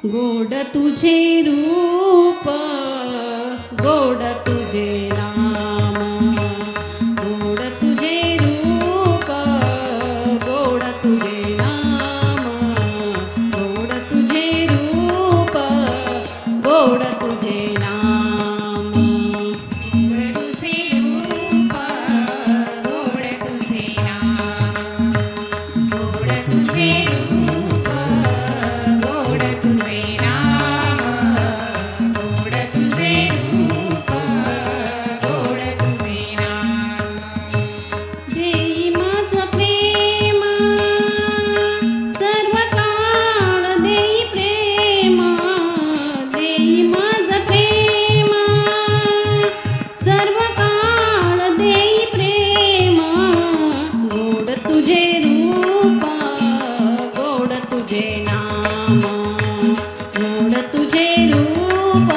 गोड तुझे रूप गोड तुझे नाम गोड तुझे रूप गोड तुझे नाम गोड तुझे रूप गोड तुझे नाम गोड तुझे रूप गोड तुझे नाम गोड तुझे रूप गोड तुझे नाम गोड तुझे रूप गोड तुझे नाम देई माझं प्रेम सर्व काळ देई प्रेम देई माझं प्रेम सर्व काळ देई प्रेम गोड तुझे रूप गोड तुझे नाम गोड तुझे रूप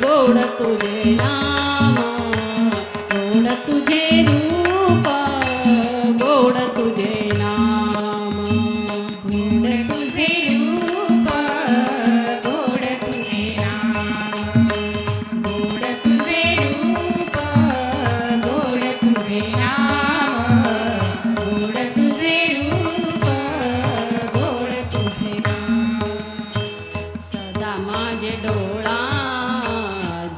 गोड तुझे नाम गोड तुझे रूप गोड तुझे नाम गोड तुझे रूप गोड तुझे नाम गोड तुझे रूप गोड तुझे नाम गोड तुझे रूप गोड तुझे नाम सदा माझे डोळा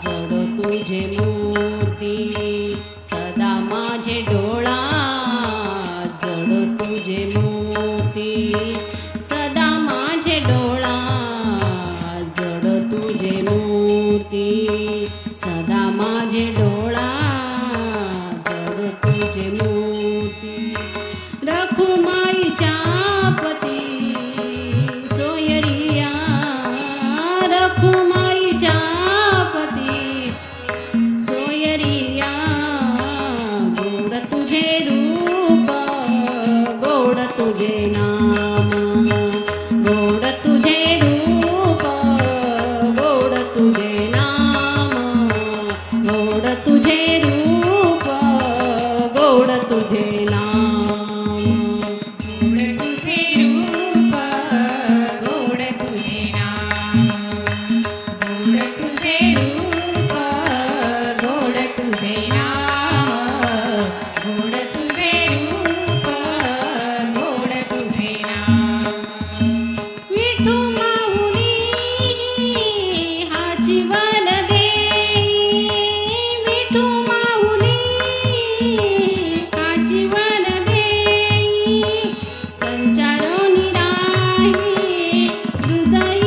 जड तुझे मूर्ती सदा माझे डोळा जड तुझे मूर्ती सदा माझे डोळा जड तुझे मूर्ती सदा माझे डोळा जड तुझे मूर्ती रखुमाईच्या पती सोयरिया रखुमाईच्या पती सोयरिया गोड तुझे रूप गोड तुझे नाम गोड तुझे रूप गोड तुझे नाम गोड तुझे रूप गोड तुझे नाम गोड तुझे रूप गोड तुझे नाम गोड तुझे रूप गोड तुझे नाम गोड तुझे रूप गोड तुझे नाम विठू माऊली हा जीवन देई विठू माऊली हा जीवन देई संचारोनी राही हृदय